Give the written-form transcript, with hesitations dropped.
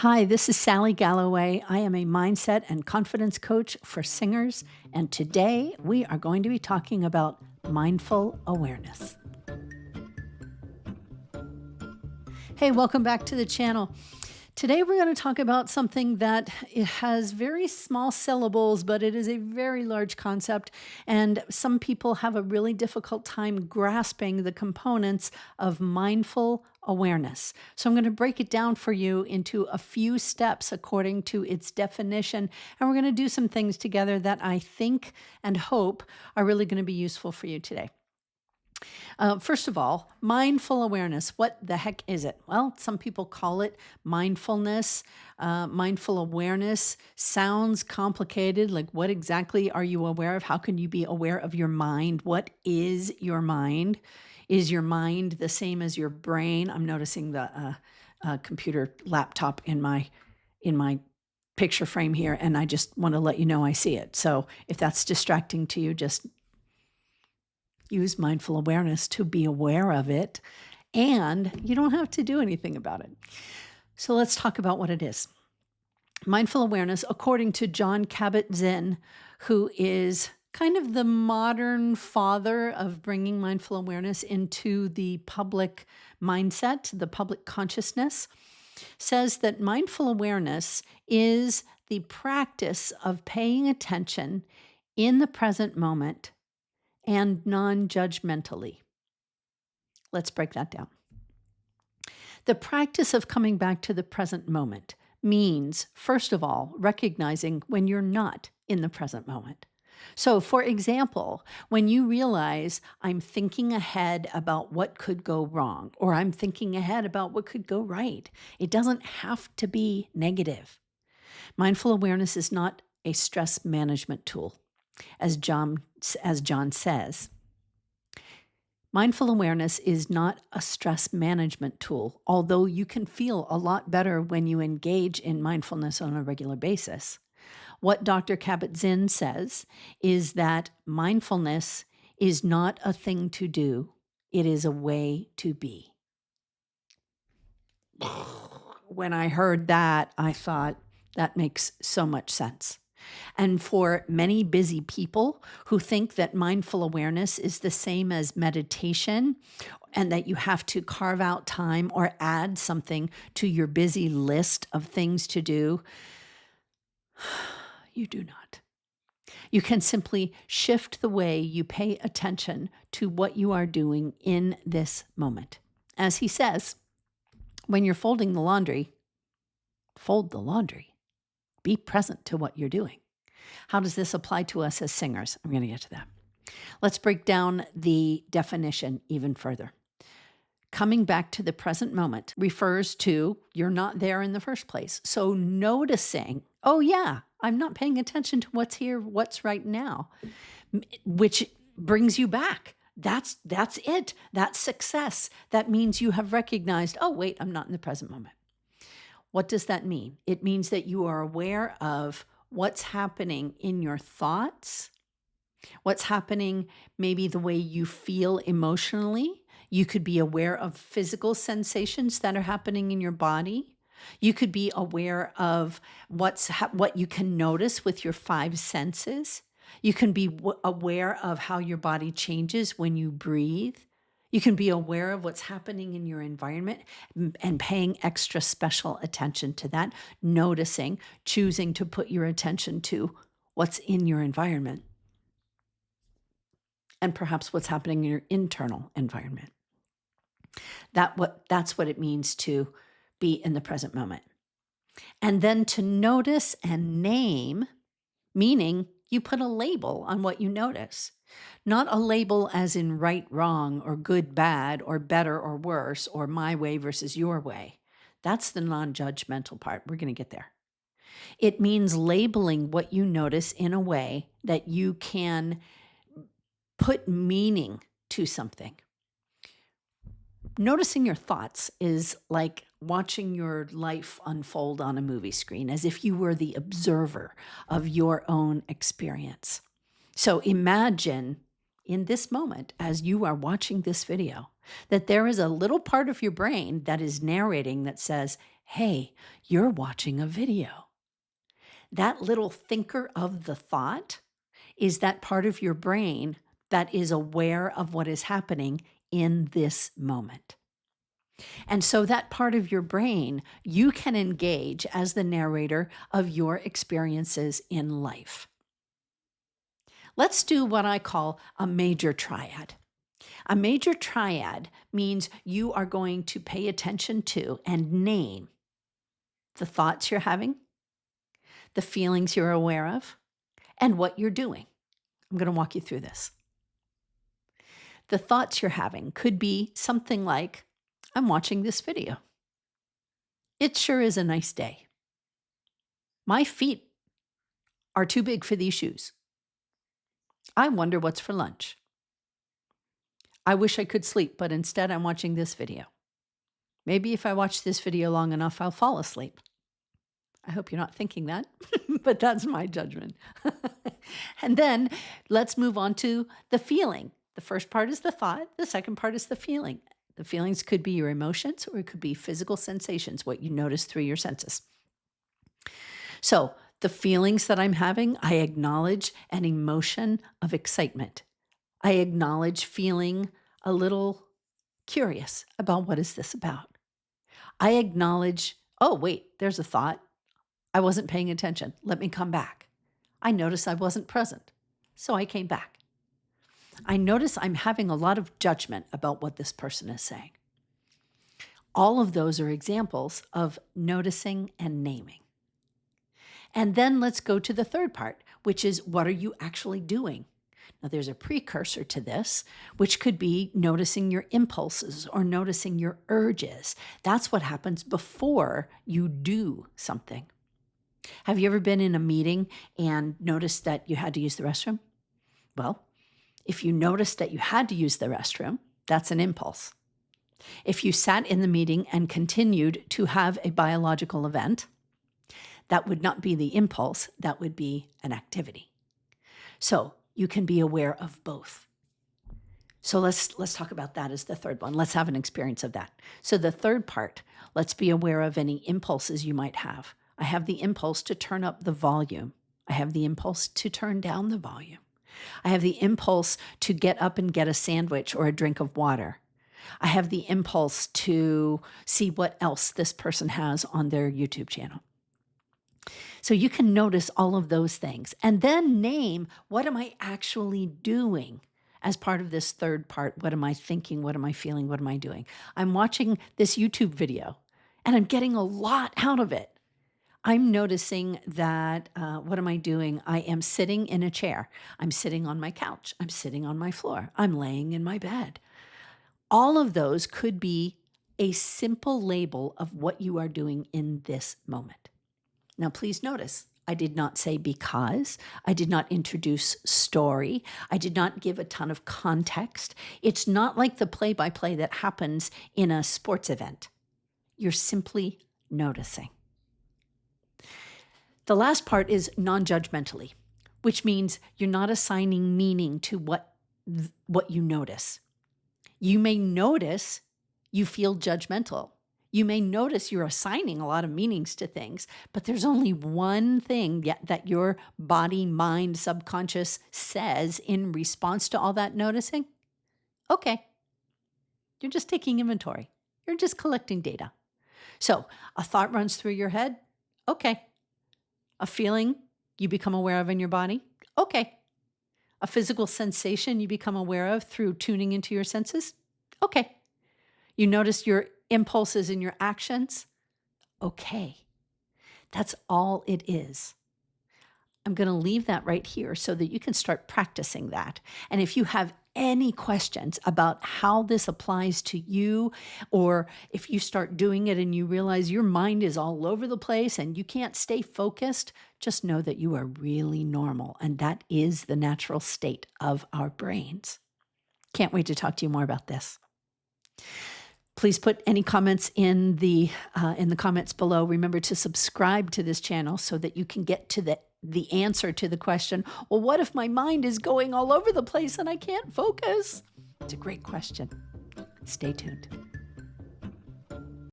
Hi, this is Sally Galloway. I am a mindset and confidence coach for singers, and today we are going to be talking about mindful awareness. Hey, welcome back to the channel. Today we're going to talk about something that it has very small syllables, but it is a very large concept, and some people have a really difficult time grasping the components of mindful awareness. So I'm going to break it down for you into a few steps according to its definition, and we're going to do some things together that I think and hope are really going to be useful for you today. First of all, mindful awareness. What the heck is it? Well, some people call it mindfulness. Mindful awareness sounds complicated. Like, what exactly are you aware of? How can you be aware of your mind? What is your mind? Is your mind the same as your brain? I'm noticing the computer laptop in my picture frame here, and I just want to let you know I see it. So if that's distracting to you, just use mindful awareness to be aware of it, and you don't have to do anything about it. So let's talk about what it is. Mindful awareness, according to Jon Kabat-Zinn, who is kind of the modern father of bringing mindful awareness into the public mindset, the public consciousness, says that mindful awareness is the practice of paying attention in the present moment and non-judgmentally. Let's break that down. The practice of coming back to the present moment means, first of all, recognizing when you're not in the present moment. So, for example, when you realize I'm thinking ahead about what could go wrong, or I'm thinking ahead about what could go right, it doesn't have to be negative. Mindful awareness is not a stress management tool, as John says. Mindful awareness is not a stress management tool, although you can feel a lot better when you engage in mindfulness on a regular basis. What Dr. Kabat-Zinn says is that mindfulness is not a thing to do, it is a way to be. When I heard that, I thought, that makes so much sense. And for many busy people who think that mindful awareness is the same as meditation and that you have to carve out time or add something to your busy list of things to do, you do not. You can simply shift the way you pay attention to what you are doing in this moment. As he says, when you're folding the laundry, fold the laundry. Be present to what you're doing. How does this apply to us as singers? I'm going to get to that. Let's break down the definition even further. Coming back to the present moment refers to you're not there in the first place. So noticing, oh yeah, I'm not paying attention to what's here, what's right now, which brings you back. That's it. That's success. That means you have recognized, oh wait, I'm not in the present moment. What does that mean? It means that you are aware of what's happening in your thoughts, what's happening maybe the way you feel emotionally. You could be aware of physical sensations that are happening in your body. You could be aware of what you can notice with your five senses. You can be aware of how your body changes when you breathe. You can be aware of what's happening in your environment and paying extra special attention to that, noticing, choosing to put your attention to what's in your environment and perhaps what's happening in your internal environment. That's what it means to be in the present moment. And then to notice and name, meaning you put a label on what you notice. Not a label as in right, wrong, or good, bad, or better or worse, or my way versus your way. That's the non-judgmental part. We're going to get there. It means labeling what you notice in a way that you can put meaning to something. Noticing your thoughts is like watching your life unfold on a movie screen, as if you were the observer of your own experience. So imagine in this moment, as you are watching this video, that there is a little part of your brain that is narrating that says, hey, you're watching a video. That little thinker of the thought is that part of your brain that is aware of what is happening in this moment. And so that part of your brain, you can engage as the narrator of your experiences in life. Let's do what I call a major triad. A major triad means you are going to pay attention to and name the thoughts you're having, the feelings you're aware of, and what you're doing. I'm going to walk you through this. The thoughts you're having could be something like, I'm watching this video. It sure is a nice day. My feet are too big for these shoes. I wonder what's for lunch. I wish I could sleep, but instead I'm watching this video. Maybe if I watch this video long enough, I'll fall asleep. I hope you're not thinking that, but that's my judgment. And then let's move on to the feeling. The first part is the thought. The second part is the feeling. The feelings could be your emotions, or it could be physical sensations, what you notice through your senses. So the feelings that I'm having, I acknowledge an emotion of excitement. I acknowledge feeling a little curious about what is this about. I acknowledge, oh, wait, there's a thought. I wasn't paying attention. Let me come back. I notice I wasn't present, so I came back. I notice I'm having a lot of judgment about what this person is saying. All of those are examples of noticing and naming. And then let's go to the third part, which is, what are you actually doing? Now, there's a precursor to this, which could be noticing your impulses or noticing your urges. That's what happens before you do something. Have you ever been in a meeting and noticed that you had to use the restroom? Well, if you noticed that you had to use the restroom, that's an impulse. If you sat in the meeting and continued to have a biological event, that would not be the impulse, that would be an activity. So you can be aware of both. So let's talk about that as the third one. Let's have an experience of that. So the third part, let's be aware of any impulses you might have. I have the impulse to turn up the volume. I have the impulse to turn down the volume. I have the impulse to get up and get a sandwich or a drink of water. I have the impulse to see what else this person has on their YouTube channel. So you can notice all of those things and then name, what am I actually doing as part of this third part? What am I thinking? What am I feeling? What am I doing? I'm watching this YouTube video and I'm getting a lot out of it. I'm noticing that, what am I doing? I am sitting in a chair. I'm sitting on my couch. I'm sitting on my floor. I'm laying in my bed. All of those could be a simple label of what you are doing in this moment. Now, please notice, I did not say because. I did not introduce story. I did not give a ton of context. It's not like the play-by-play that happens in a sports event. You're simply noticing. The last part is non-judgmentally, which means you're not assigning meaning to what you notice. You may notice you feel judgmental. You may notice you're assigning a lot of meanings to things, but there's only one thing that your body, mind, subconscious says in response to all that noticing. Okay, you're just taking inventory. You're just collecting data. So a thought runs through your head. Okay. A feeling you become aware of in your body. Okay. A physical sensation you become aware of through tuning into your senses. Okay. You notice your impulses in your actions. Okay. That's all it is. I'm going to leave that right here so that you can start practicing that. And if you have any questions about how this applies to you, or if you start doing it and you realize your mind is all over the place and you can't stay focused, just know that you are really normal, and that is the natural state of our brains. Can't wait to talk to you more about this. Please put any comments in the comments below. Remember to subscribe to this channel so that you can get to the answer to the question, well, what if my mind is going all over the place and I can't focus? It's a great question. Stay tuned.